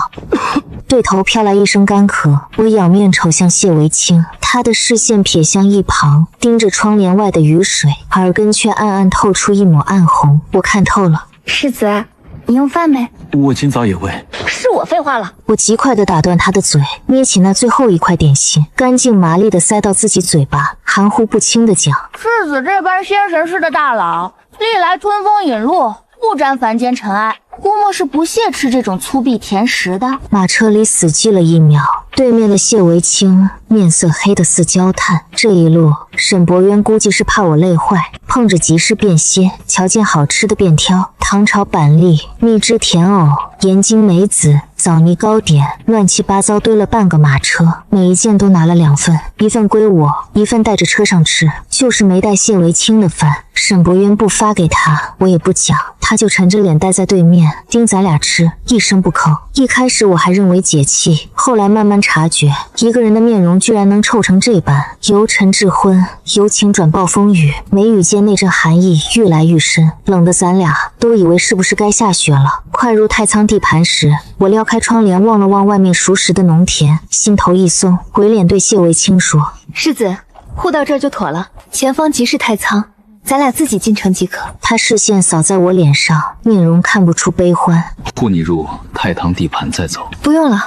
Speaker 1: 对头飘来一声干咳。我仰面瞅向谢维清，他的视线瞥向一旁，盯着窗帘外的雨水，耳根却暗暗透出一抹暗红。我看透了。
Speaker 6: 世子，你用饭没？
Speaker 10: 我今早也未。
Speaker 6: 是我废话了。
Speaker 1: 我极快地打断他的嘴，捏起那最后一块点心，干净麻利地塞到自己嘴巴，含糊不清地讲：
Speaker 5: 世子这般仙神似的大佬，历来吞风饮露，不沾凡间尘埃，估摸是不屑吃这种粗鄙甜食的。
Speaker 1: 马车里死寂了1秒，对面的谢维清面色黑得似焦炭。这一路，沈博渊估计是怕我累坏，碰着急事便歇，瞧见好吃的便挑，糖炒板栗、蜜汁甜藕、盐津梅子、枣泥糕点，乱七八糟堆了半个马车，每一件都拿了2份，一份归我，一份带着车上吃，就是没带谢维清的饭。沈博渊不发给他，我也不讲，他就沉着脸待在对面，盯咱俩吃，一声不吭。一开始我还认为解气，后来慢慢察觉，一个人的面容居然能臭成这般，由沉至昏，由晴转暴风雨，眉宇间那阵寒意愈来愈深，冷得咱俩都以为是不是该下雪了。快入太仓地盘时，我撩开窗帘望了望外面熟识的农田，心头一松，回脸对谢维清说：
Speaker 6: 世子，护到这儿就妥了，前方即是太仓，咱俩自己进城即可。
Speaker 1: 他视线扫在我脸上，面容看不出悲欢。
Speaker 8: 护你入太堂地盘再走。
Speaker 6: 不用了，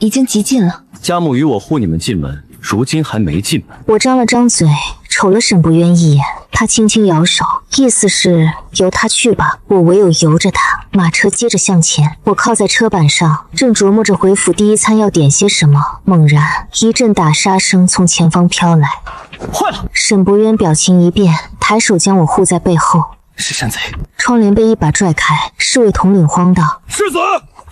Speaker 6: 已经极近了。
Speaker 3: 家母与我护你们进门，如今还没进门。
Speaker 1: 我张了张嘴，瞅了沈博渊一眼，他轻轻摇手，意思是由他去吧。我唯有由着他。马车接着向前，我靠在车板上，正琢磨着回府第一餐要点些什么，猛然一阵打杀声从前方飘来。
Speaker 2: 坏了！
Speaker 1: 沈博渊表情一变，抬手将我护在背后。
Speaker 2: 是山贼！
Speaker 1: 窗帘被一把拽开，侍卫统领慌道：
Speaker 4: 世子，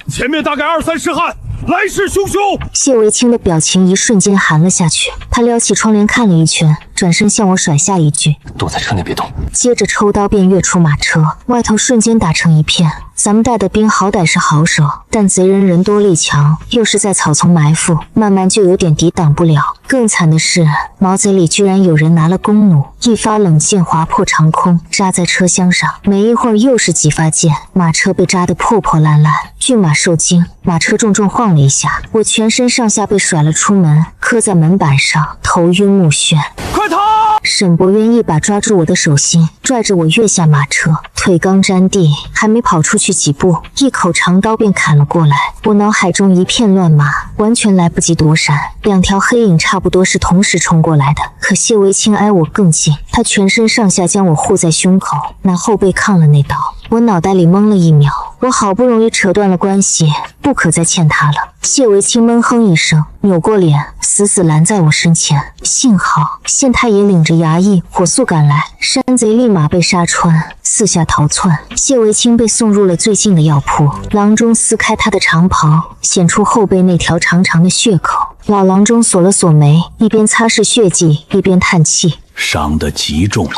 Speaker 4: 前面大概2、3尸汉，来势汹汹。
Speaker 1: 谢维清的表情一瞬间寒了下去，他撩起窗帘看了一圈，转身向我甩下一句：
Speaker 10: 躲在车内别动。
Speaker 1: 接着抽刀便跃出马车，外头瞬间打成一片。咱们带的兵好歹是好手，但贼人人多力强，又是在草丛埋伏，慢慢就有点抵挡不了。更惨的是，毛贼里居然有人拿了弓弩，一发冷箭划破长空，扎在车厢上。没一会儿又是几发箭，马车被扎得破破烂烂。骏马受惊，马车重重晃了一下，我全身上下被甩了出门，磕在门板上，头晕目眩。
Speaker 4: 快逃！
Speaker 1: 沈博渊一把抓住我的手心，拽着我跃下马车，腿刚沾地，还没跑出去几步，一口长刀便砍了过来。我脑海中一片乱麻，完全来不及躲闪。两条黑影差不多是同时冲过来的，可谢维清挨我更近，他全身上下将我护在胸口，拿后背抗了那刀。我脑袋里懵了一秒，我好不容易扯断了关系，不可再欠他了。谢维清闷哼一声，扭过脸，死死拦在我身前。幸好县太爷领着衙役火速赶来，山贼立马被杀穿，四下逃窜。谢维清被送入了最近的药铺，郎中撕开他的长袍，显出后背那条长长的血口。老郎中锁了锁眉，一边擦拭血迹，一边叹气：
Speaker 12: 伤得极重，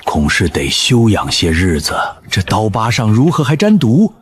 Speaker 12: 恐是得休养些日子。这刀疤上如何还沾毒？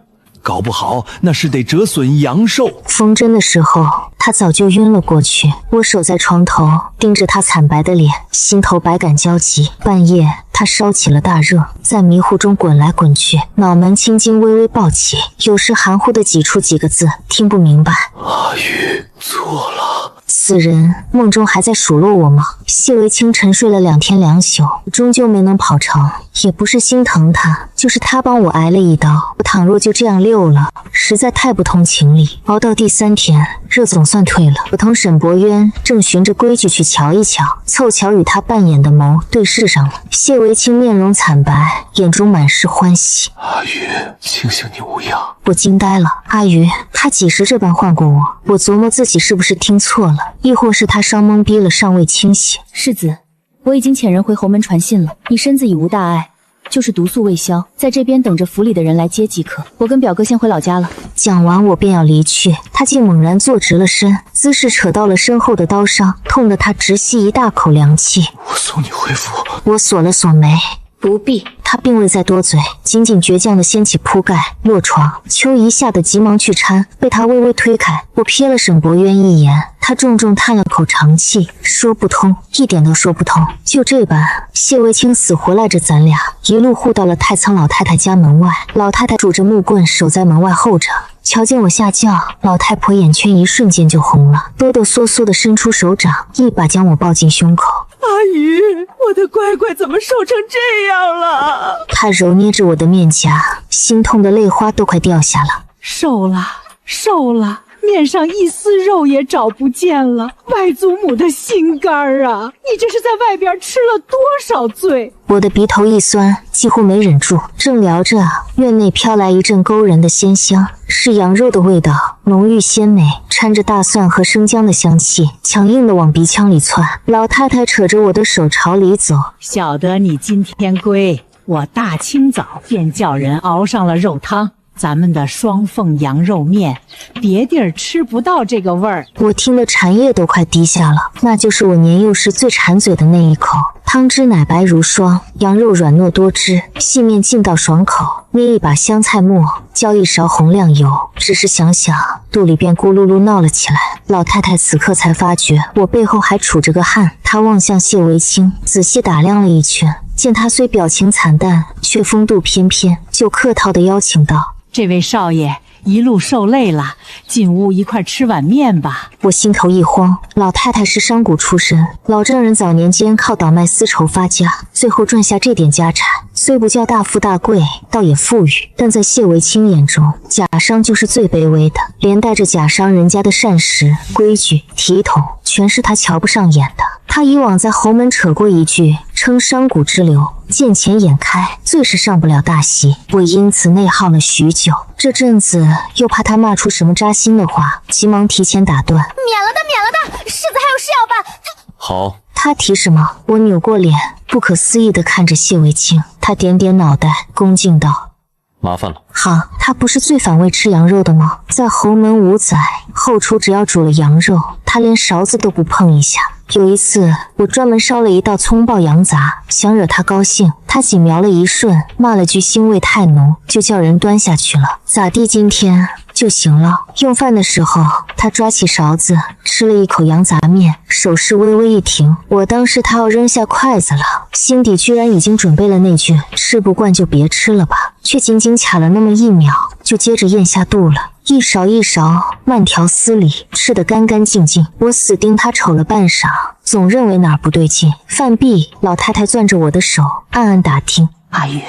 Speaker 12: 搞不好那是得折损阳寿。
Speaker 1: 缝针的时候，他早就晕了过去。我守在床头，盯着他惨白的脸，心头百感交集。半夜，他烧起了大热，在迷糊中滚来滚去，脑门青筋微微暴起，有时含糊地挤出几个字，听不明白。
Speaker 11: 阿玉错了。
Speaker 1: 此人梦中还在数落我吗？谢维清沉睡了2天2宿，终究没能跑成。也不是心疼他，就是他帮我挨了一刀。我倘若就这样溜了，实在太不通情理。熬到第3天，热总算退了。我同沈博渊正循着规矩去瞧一瞧，凑巧与他扮演的谋对视上了。谢维清面容惨白，眼中满是欢喜。
Speaker 11: 阿玉，庆幸你无恙。
Speaker 1: 我惊呆了，阿鱼，他几时这般唤过我？我琢磨自己是不是听错了，亦或是他伤懵逼了，尚未清醒。
Speaker 13: 世子，我已经遣人回侯门传信了，你身子已无大碍，就是毒素未消，在这边等着府里的人来接即可。我跟表哥先回老家了。
Speaker 1: 讲完我便要离去，他竟猛然坐直了身，姿势扯到了身后的刀伤，痛得他直吸一大口凉气。
Speaker 11: 我送你回府。
Speaker 1: 我锁了锁眉。
Speaker 13: 不必。
Speaker 1: 他并未再多嘴，紧紧倔强地掀起铺盖落床。秋怡吓得急忙去搀，被他微微推开。我瞥了沈博渊一眼，他重重叹了口长气，说不通，一点都说不通。就这般，谢维清死活赖着咱俩，一路护到了太仓老太太家门外。老太太拄着木棍守在门外候着。瞧见我下轿，老太婆眼圈一瞬间就红了，哆哆嗦嗦地伸出手掌，一把将我抱进胸口。
Speaker 14: 阿鱼，我的乖乖怎么瘦成这样了？
Speaker 1: 她揉捏着我的面颊，心痛的泪花都快掉下了。
Speaker 9: 瘦了，瘦了，面上一丝肉也找不见了。外祖母的心肝啊，你这是在外边吃了多少罪？
Speaker 1: 我的鼻头一酸，几乎没忍住。正聊着，院内飘来一阵勾人的鲜香，是羊肉的味道，浓郁鲜美，掺着大蒜和生姜的香气，强硬的往鼻腔里窜。老太太扯着我的手朝里走。
Speaker 9: 晓得你今天归，我大清早便叫人熬上了肉汤。咱们的双凤羊肉面，别地儿吃不到这个味儿。
Speaker 1: 我听得馋液都快滴下了，那就是我年幼时最馋嘴的那一口。汤汁奶白如霜，羊肉软糯多汁，细面劲道爽口。捏一把香菜末，浇一勺红亮油，只是想想，肚里便咕噜噜闹了起来。老太太此刻才发觉我背后还杵着个汉，她望向谢维清，仔细打量了一圈，见他虽表情惨淡，却风度翩翩，就客套地邀请道：
Speaker 9: 这位少爷一路受累了，进屋一块吃碗面吧。
Speaker 1: 我心头一慌，老太太是商贾出身，老丈人早年间靠倒卖丝绸发家，最后赚下这点家产，虽不叫大富大贵，倒也富裕。但在谢维清眼中，贾商就是最卑微的，连带着贾商人家的膳食、规矩、体统，全是他瞧不上眼的。他以往在侯门扯过一句，称商贾之流，见钱眼开，最是上不了大席。我因此内耗了许久，这阵子又怕他骂出什么扎心的话，急忙提前打断：
Speaker 6: 免了的，世子还有事要办。
Speaker 3: 好。
Speaker 1: 他提什么？我扭过脸，不可思议地看着谢维清。他点点脑袋，恭敬道：
Speaker 3: 麻烦了。
Speaker 1: 好，他不是最反胃吃羊肉的吗？在侯门5载，后厨只要煮了羊肉，他连勺子都不碰一下。有一次，我专门烧了一道葱爆羊杂，想惹他高兴，他仅瞄了一瞬，骂了句腥味太浓，就叫人端下去了。咋地？今天就行了。用饭的时候，他抓起勺子吃了一口羊杂面，手势微微一停。我当时他要扔下筷子了，心底居然已经准备了那句吃不惯就别吃了吧，却仅仅卡了那么1秒，就接着咽下肚了。一勺一勺慢条斯理，吃得干干净净。我死盯他瞅了半晌，总认为哪儿不对劲。饭毕，老太太攥着我的手，暗暗打听：
Speaker 9: 阿玉，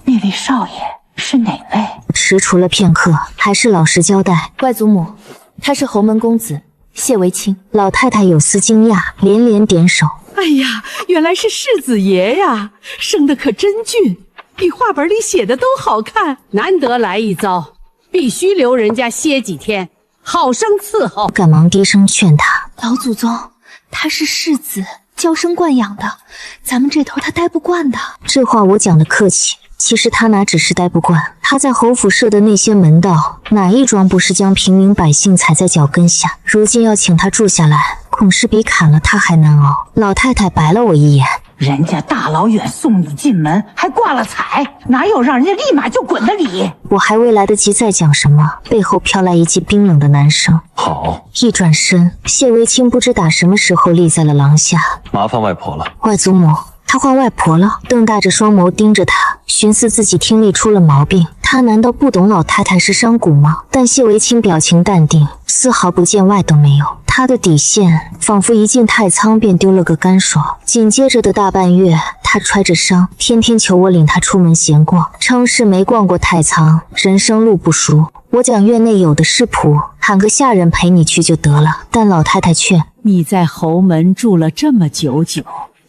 Speaker 9: 那位少爷是哪位？
Speaker 1: 踟蹰了片刻，还是老实交代：
Speaker 13: 外祖母，他是侯门公子谢维清。
Speaker 1: 老太太有丝惊讶，连连点手。
Speaker 9: 哎呀，原来是世子爷呀，生得可真俊，比画本里写的都好看。
Speaker 14: 难得来一遭，必须留人家歇几天，好生伺候。
Speaker 1: 赶忙低声劝他：
Speaker 6: 老祖宗，他是世子，娇生惯养的，咱们这头他待不惯的。
Speaker 1: 这话我讲的客气，其实他哪只是待不惯，他在侯府设的那些门道，哪一桩不是将平民百姓踩在脚跟下？如今要请他住下来，恐是比砍了他还难熬。老太太白了我一眼：
Speaker 9: 人家大老远送你进门，还挂了彩，哪有让人家立马就滚的理？
Speaker 1: 我还未来得及再讲什么，背后飘来一记冰冷的男声：
Speaker 3: 好。
Speaker 1: 一转身，谢维清不知打什么时候立在了廊下。
Speaker 3: 麻烦外婆了。
Speaker 1: 外祖母，他换外婆了。瞪大着双眸盯着他，寻思自己听力出了毛病。他难道不懂老太太是商贾吗？但谢维清表情淡定，丝毫不见外都没有。他的底线仿佛一进太仓便丢了个干爽。紧接着的大半月，他揣着伤，天天求我领他出门闲逛，称是没逛过太仓，人生路不熟。我讲院内有的是仆，喊个下人陪你去就得了。但老太太劝：
Speaker 9: 你在侯门住了这么久，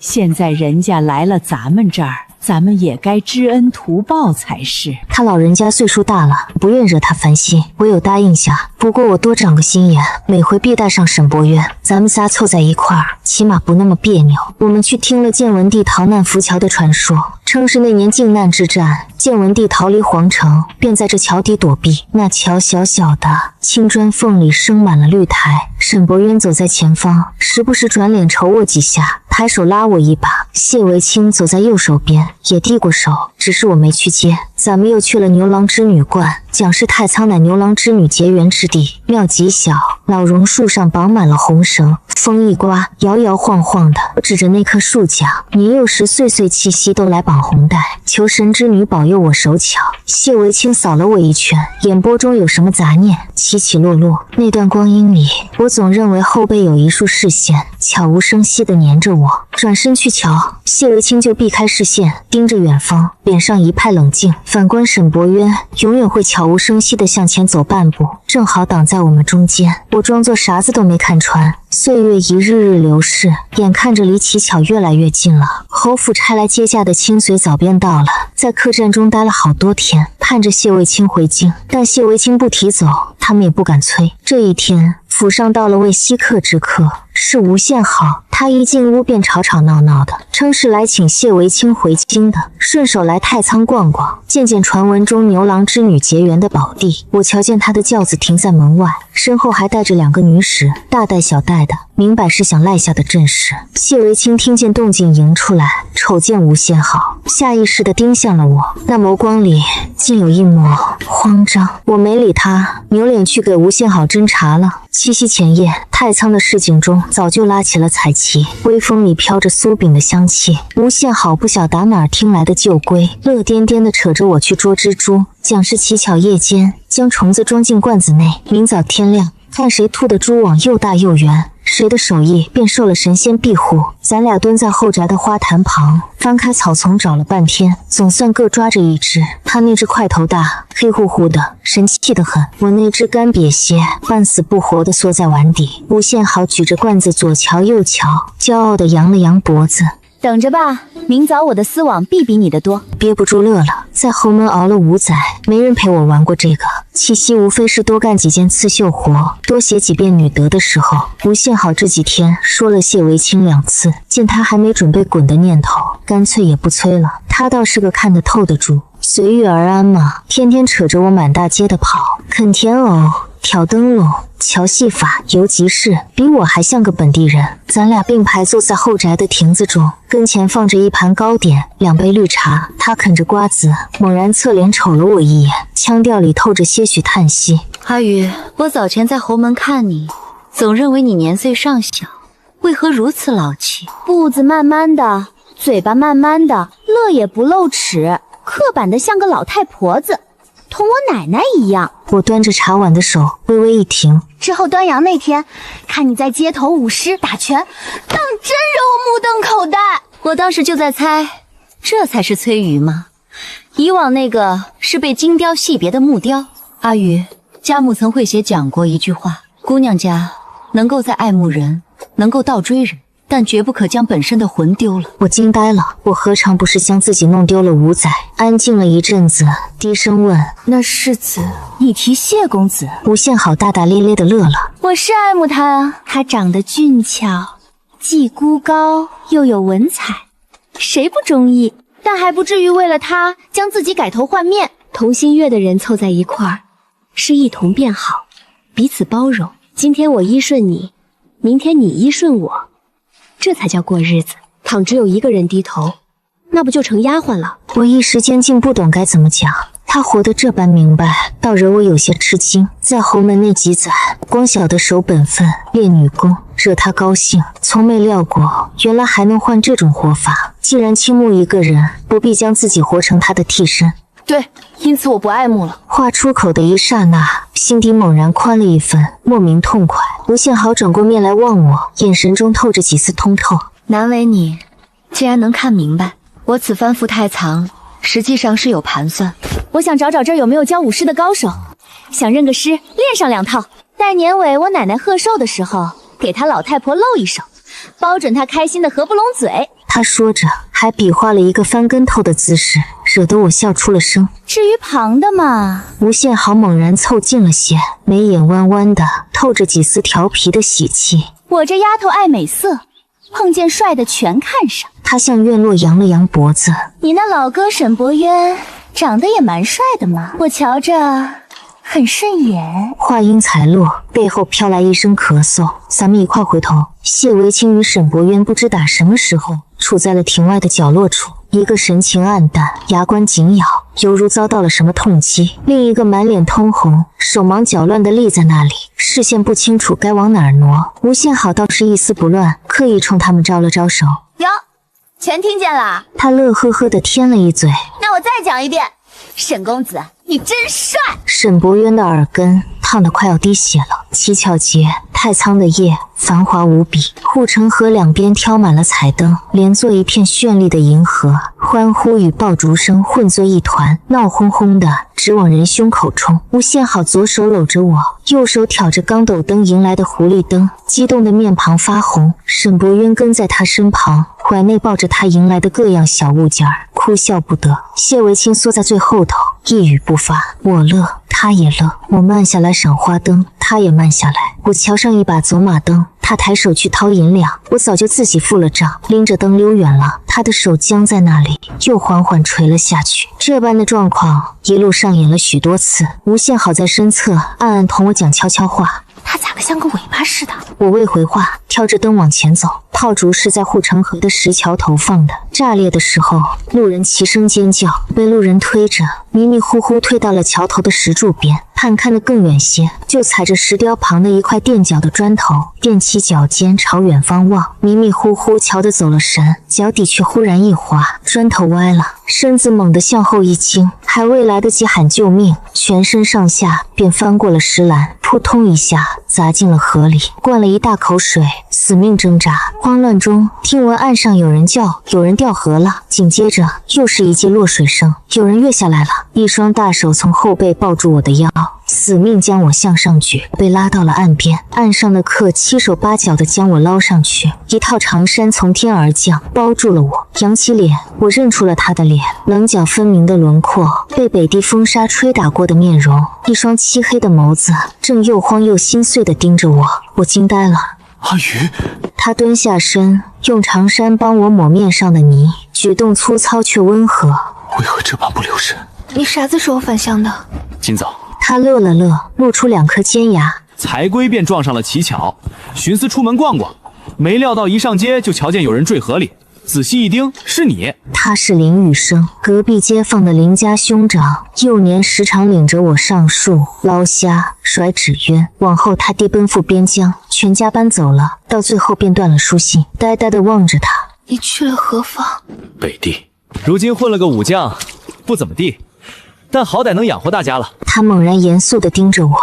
Speaker 9: 现在人家来了咱们这儿，咱们也该知恩图报才是。
Speaker 1: 他老人家岁数大了，不愿惹他烦心，唯有答应下。不过我多长个心眼，每回必带上沈伯渊，咱们仨凑在一块儿，起码不那么别扭。我们去听了建文帝逃难浮桥的传说，称是那年靖难之战，建文帝逃离皇城，便在这桥底躲避。那桥小小的，青砖缝里生满了绿苔。沈伯渊走在前方，时不时转脸瞅我几下，抬手拉我一把。谢维清走在右手边，也递过手，只是我没去接。咱们又去了牛郎织女观，讲是太仓乃牛郎织女结缘之地，庙极小，老榕树上绑满了红绳，风一刮，摇摇晃晃的。我指着那棵树讲：年幼时岁岁气息都来绑红带，求神之女保佑我手巧。谢维清扫了我一圈，眼波中有什么杂念，起起落落。那段光阴里，我总认为后背有一束视线，悄无声息地黏着我。转身去瞧，谢维清就避开视线，盯着远方，脸上一派冷静。反观沈伯渊，永远会悄无声息地向前走半步，正好挡在我们中间。我装作啥子都没看穿。岁月一日日流逝，眼看着离乞巧越来越近了。侯府差来接驾的亲随早便到了，在客栈中待了好多天，盼着谢卫清回京，但谢维清不提走，他们也不敢催。这一天，府上到了位稀客之客，是吴宪豪。他一进屋便吵吵闹闹的，称是来请谢维清回京的，顺手来太仓逛逛，见见传闻中牛郎织女结缘的宝地。我瞧见他的轿子停在门外，身后还带着2个女使，大带小带的，明摆是想赖下的阵势。谢维清听见动静迎出来，瞅见吴宪豪，下意识地盯向了我，那眸光里竟有一抹慌张。我没理他，扭脸去给吴宪豪侦查了。七夕前夜，太仓的市井中早就拉起了彩旗，微风里飘着酥饼的香气。吴宪豪不晓打哪儿听来的旧规，乐颠颠地扯着我去捉蜘蛛，讲是乞巧夜间将虫子装进罐子内，明早天亮看谁吐的蛛网又大又圆，谁的手艺便受了神仙庇护。咱俩蹲在后宅的花坛旁，翻开草丛找了半天，总算各抓着一只。他那只块头大，黑乎乎的，神气得很；我那只干瘪些，半死不活地缩在碗底。吴宪豪举着罐子左瞧右瞧，骄傲地扬了扬脖子。
Speaker 13: 等着吧，明早我的丝网必比你的多。
Speaker 1: 憋不住乐了，在侯门熬了5载，没人陪我玩过这个。七夕无非是多干几件刺绣活，多写几遍女德的时候。吴宪豪这几天说了谢维清2次，见他还没准备滚的念头，干脆也不催了。他倒是个看得透的主，随遇而安嘛，天天扯着我满大街的跑，啃甜藕，挑灯笼，瞧戏法，游集市，比我还像个本地人。咱俩并排坐在后宅的亭子中，跟前放着一盘糕点，2杯绿茶。他啃着瓜子，猛然侧脸瞅了我一眼，腔调里透着些许叹息：
Speaker 6: 阿宇，我早前在侯门看你，总认为你年岁尚小，为何如此老气？
Speaker 5: 步子慢慢的，嘴巴慢慢的，乐也不露齿，刻板的像个老太婆子。同我奶奶一样。
Speaker 1: 我端着茶碗的手微微一停。
Speaker 5: 之后端阳那天，看你在街头舞狮打拳，当真让我目瞪口呆。
Speaker 13: 我当时就在猜，这才是崔瑜吗？以往那个是被精雕细别的木雕。阿宇，家母曾会写讲过一句话：姑娘家能够在爱慕人，能够倒追人，但绝不可将本身的魂丢了。
Speaker 1: 我惊呆了，我何尝不是将自己弄丢了五载？安静了一阵子，低声问：
Speaker 5: 那世子，你提谢公子？
Speaker 1: 吴宪好大大咧咧的乐了。
Speaker 5: 我是爱慕他啊，他长得俊俏，既孤高又有文采，谁不中意？但还不至于为了他将自己改头换面。同心悦的人凑在一块儿，是一同变好，彼此包容。今天我依顺你，明天你依顺我，这才叫过日子。倘只有一个人低头，那不就成丫鬟了？
Speaker 1: 我一时间竟不懂该怎么讲。他活得这般明白，倒惹我有些吃惊。在侯门那几载，光晓得守本分、练女工，惹他高兴，从没料过原来还能换这种活法。既然倾慕一个人，不必将自己活成他的替身。
Speaker 6: 对，因此我不爱慕了。
Speaker 1: 话出口的一刹那，心底猛然宽了一分，莫名痛快。吴宪豪转过面来望我，眼神中透着几丝通透。
Speaker 13: 难为你，竟然能看明白。我此番赴太藏，实际上是有盘算。
Speaker 5: 我想找找这儿有没有教舞狮的高手，想认个师，练上2套。待年尾我奶奶贺寿的时候，给她老太婆露一手，包准她开心的合不拢嘴。
Speaker 1: 他说着，还比划了一个翻跟头的姿势，惹得我笑出了声。
Speaker 5: 至于旁的嘛，
Speaker 1: 吴宪豪猛然凑近了些，眉眼弯弯的，透着几丝调皮的喜气。
Speaker 5: 我这丫头爱美色，碰见帅的全看上。
Speaker 1: 他向院落扬了扬脖子。
Speaker 5: 你那老哥沈伯渊长得也蛮帅的嘛，我瞧着很顺眼。
Speaker 1: 话音才落，背后飘来一声咳嗽。咱们一块回头。谢维清与沈伯渊不知打什么时候处在了庭外的角落处，一个神情暗淡，牙关紧咬，犹如遭到了什么痛击；另一个满脸通红，手忙脚乱地立在那里，视线不清楚该往哪儿挪。吴宪好倒是一丝不乱，刻意冲他们招了招手。
Speaker 5: 哟，全听见了？
Speaker 1: 他乐呵呵地添了一嘴。
Speaker 5: 那我再讲一遍，沈公子，你真帅！
Speaker 1: 沈伯渊的耳根烫得快要滴血了。七巧节，太仓的夜繁华无比，护城河两边挑满了彩灯，连作一片绚丽的银河，欢呼与爆竹声混作一团，闹哄哄的直往人胸口冲。吴宪好左手搂着我，右手挑着钢斗灯迎来的狐狸灯，激动的面庞发红。沈伯渊跟在他身旁，怀内抱着他迎来的各样小物件儿，哭笑不得。谢维清缩在最后头，一语不发。我乐，他也乐。我慢下来赏花灯，他也慢下来。我瞧上一把走马灯，他抬手去掏银两，我早就自己付了账，拎着灯溜远了。他的手僵在那里，又缓缓垂了下去。这般的状况一路上演了许多次。吴宪好在身侧暗暗同我讲悄悄话。
Speaker 5: 他咋个像个尾巴似的？
Speaker 1: 我未回话，挑着灯往前走。炮竹是在护城河的石桥头放的，炸裂的时候，路人齐声尖叫，被路人推着，迷迷糊糊退到了桥头的石柱边。盼看得更远些，就踩着石雕旁的一块垫脚的砖头，踮起脚尖朝远方望，迷迷糊糊瞧得走了神，脚底却忽然一滑，砖头歪了，身子猛地向后一倾，还未来得及喊救命，全身上下便翻过了石栏，扑通一下砸进了河里，灌了一大口水，死命挣扎。慌乱中听闻岸上有人叫，有人掉河了，紧接着又是一记落水声，有人跃下来了，一双大手从后背抱住我的腰，死命将我向上举，被拉到了岸边。岸上的客七手八脚地将我捞上去，一套长衫从天而降，包住了我。扬起脸，我认出了他的脸，棱角分明的轮廓，被北地风沙吹打过的面容，一双漆黑的眸子正又慌又心碎地盯着我。我惊呆了。
Speaker 10: 阿宇，
Speaker 1: 他蹲下身，用长衫帮我抹面上的泥，举动粗糙却温和。
Speaker 10: 为何这般不留神？
Speaker 6: 你啥子时候返乡的？
Speaker 10: 今早。
Speaker 1: 他乐了乐，露出2颗尖牙。
Speaker 4: 才归便撞上了乞巧，寻思出门逛逛，没料到一上街就瞧见有人坠河里，仔细一盯，是你。
Speaker 1: 他是林雨生，隔壁街坊的林家兄长，幼年时常领着我上树捞虾、甩纸鸢。往后他爹奔赴边疆，全家搬走了，到最后便断了书信，呆呆地望着他。
Speaker 6: 你去了何方？
Speaker 10: 北地。
Speaker 4: 如今混了个武将，不怎么地。
Speaker 2: 但好歹能养活大家了。
Speaker 1: 他猛然严肃地盯着我。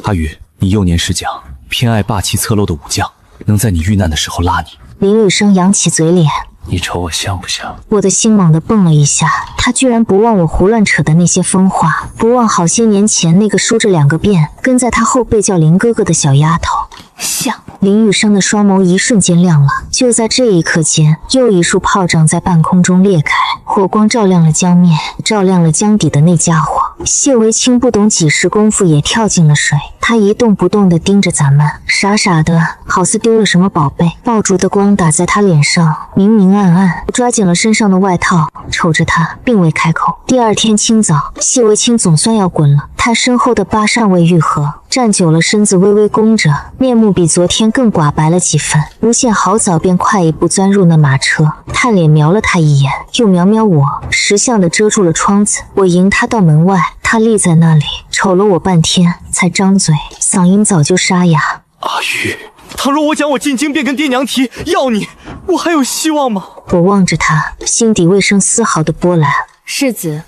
Speaker 4: 阿宇，你幼年时讲偏爱霸气侧漏的武将，能在你遇难的时候拉你。
Speaker 1: 林雨生扬起嘴脸。
Speaker 3: 你瞅我像不像？
Speaker 1: 我的心猛地蹦了一下，他居然不忘我胡乱扯的那些疯话，不忘好些年前那个梳着2个辫跟在他后背叫林哥哥的小丫头。
Speaker 6: 像。
Speaker 1: 林雨生的双眸一瞬间亮了，就在这一刻间，又一束炮仗在半空中裂开，火光照亮了江面，照亮了江底的那家伙。谢维清不懂几时功夫也跳进了水，他一动不动地盯着咱们，傻傻的，好似丢了什么宝贝。爆竹的光打在他脸上，明明暗暗。我抓紧了身上的外套，瞅着他，并未开口。第二天清早，谢维清总算要滚了，他身后的疤尚未愈合，站久了身子微微弓着，面目比昨天更寡白了几分。无限好早便快一步钻入那马车，探脸瞄了他一眼，又瞄瞄我，识相地遮住了窗子。我迎他到门外，他立在那里，瞅了我半天，才张嘴，嗓音早就沙哑。
Speaker 11: 阿玉，倘若我讲我进京便跟爹娘提要你，我还有希望吗？
Speaker 1: 我望着他，心底未生丝毫的波澜。
Speaker 13: 世子，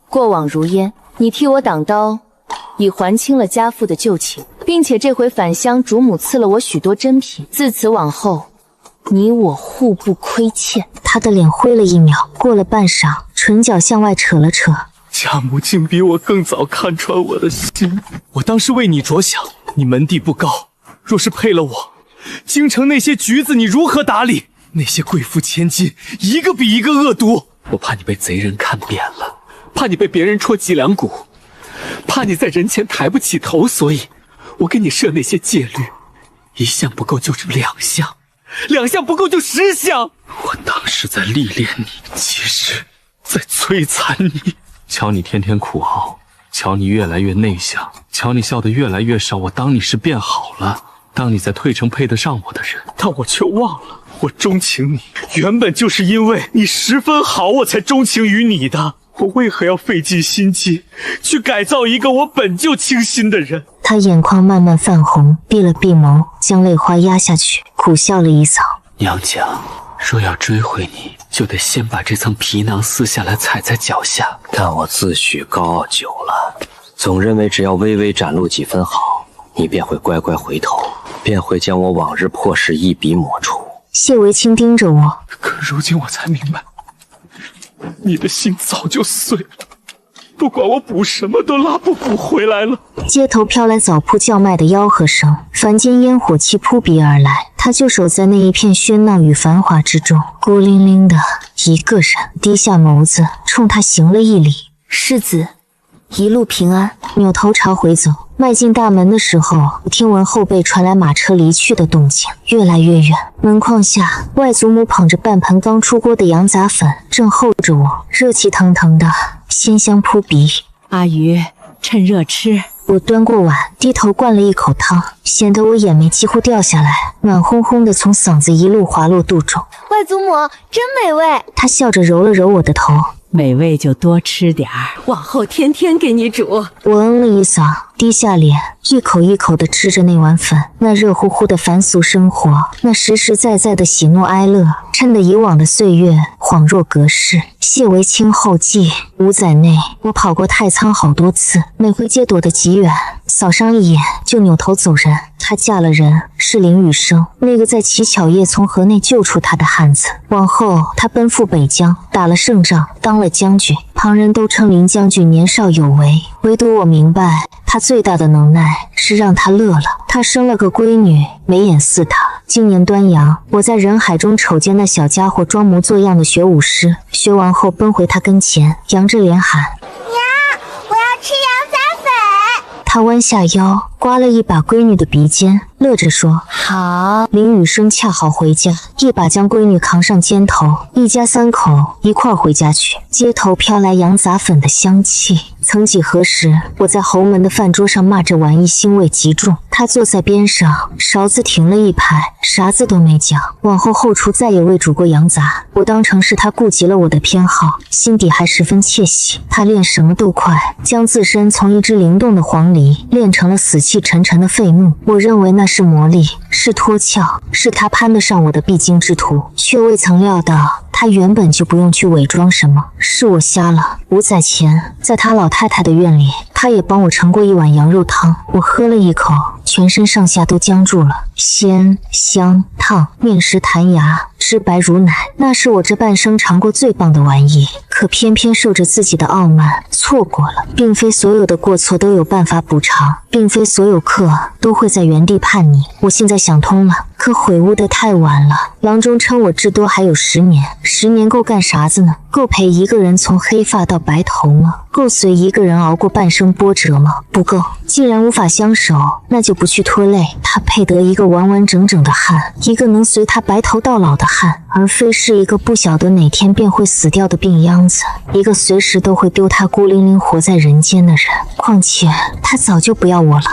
Speaker 13: 过往如烟，你替我挡刀，已还清了家父的旧情，并且这回返乡，主母赐了我许多珍品，自此往后，你我互不亏欠。
Speaker 1: 他的脸灰了一秒，过了半晌，唇角向外扯了扯。
Speaker 11: 家母竟比我更早看穿我的心，我当是为你着想，你门第不高，若是配了我，京城那些局子你如何打理？那些贵妇千金，一个比一个恶毒，我怕你被贼人看扁了，怕你被别人戳脊梁骨，怕你在人前抬不起头，所以我给你设那些戒律，1项不够就是2项，2项不够就10项。我当时在历练你，其实在摧残你。瞧你天天苦熬，瞧你越来越内向，瞧你笑得越来越少，我当你是变好了，当你在退成配得上我的人，但我却忘了，我钟情你，原本就是因为你十分好，我才钟情于你的。我为何要费尽心机去改造一个我本就清新的人？
Speaker 1: 他眼眶慢慢泛红，闭了闭眸，将泪花压下去，苦笑了一嗓。
Speaker 11: 娘家若要追回你，就得先把这层皮囊撕下来踩在脚下。
Speaker 3: 但我自诩高傲久了，总认为只要微微展露几分好，你便会乖乖回头，便会将我往日破事一笔抹除。
Speaker 1: 谢维清盯着我，
Speaker 11: 可如今我才明白，你的心早就碎了，不管我补什么都拉不补回来了。
Speaker 1: 街头飘来早铺叫卖的吆喝声，凡间烟火气扑鼻而来。他就守在那一片喧闹与繁华之中，孤零零的一个人，低下眸子，冲他行了一礼。
Speaker 6: 世子，一路平安。
Speaker 1: 扭头朝回走，迈进大门的时候，听闻后背传来马车离去的动静，越来越远。门框下，外祖母捧着半盆刚出锅的羊杂粉，正候着我，热气腾腾的，鲜香扑鼻。
Speaker 9: 阿鱼，趁热吃。
Speaker 1: 我端过碗，低头灌了一口汤，显得我眼眉几乎掉下来，暖烘烘的从嗓子一路滑落肚中。
Speaker 6: 外祖母真美味。
Speaker 1: 她笑着揉了揉我的头，
Speaker 9: 美味就多吃点儿，
Speaker 14: 往后天天给你煮。
Speaker 1: 我嗯了一嗓，低下脸，一口一口地吃着那碗粉。那热乎乎的凡俗生活，那实实在在的喜怒哀乐，衬得以往的岁月恍若隔世。谢为清后记，5载内，我跑过太仓好多次，每回皆躲得极远，扫上一眼就扭头走人。她嫁了人，是林雨生，那个在乞巧夜从河内救出她的汉子。往后，她奔赴北疆，打了胜仗，当了将军。旁人都称林将军年少有为，唯独我明白，他最大的能耐是让他乐了。他生了个闺女，眉眼似他。今年端阳，我在人海中瞅见那小家伙装模作样的学舞狮，学完后奔回他跟前，扬着脸喊：“
Speaker 5: 娘，我要吃羊杂粉。”
Speaker 1: 他弯下腰，刮了一把闺女的鼻尖，乐着说：“好。”林雨生恰好回家，一把将闺女扛上肩头，一家3口一块回家去。街头飘来羊杂粉的香气。曾几何时，我在侯门的饭桌上骂这玩意腥味极重，他坐在边上，勺子停了一拍，啥子都没讲。往后后厨再也未煮过羊杂，我当成是他顾及了我的偏好，心底还十分窃喜。他练什么都快，将自身从一只灵动的黄鹂练成了死气沉沉的废木。我认为那是魔力，是脱壳，是他攀得上我的必经之途，却未曾料到他原本就不用去伪装什么。是我瞎了。五载前，在他老太太的院里，他也帮我盛过一碗羊肉汤，我喝了一口，全身上下都僵住了，鲜香烫，面食弹牙，汁白如奶，那是我这半生尝过最棒的玩意。可偏偏受着自己的傲慢，错过了。并非所有的过错都有办法补偿，并非所有客都会在原地叛逆。我现在想通了，可悔悟得太晚了。郎中称我至多还有10年，10年够干啥子呢？够陪一个人从黑发到白头吗？够随一个人熬过半生波折吗？不够。既然无法相守，那就不去拖累。他配得一个完完整整的汉，一个能随他白头到老的汉，而非是一个不晓得哪天便会死掉的病秧子，一个随时都会丢他孤零零活在人间的人。况且他早就不要我了。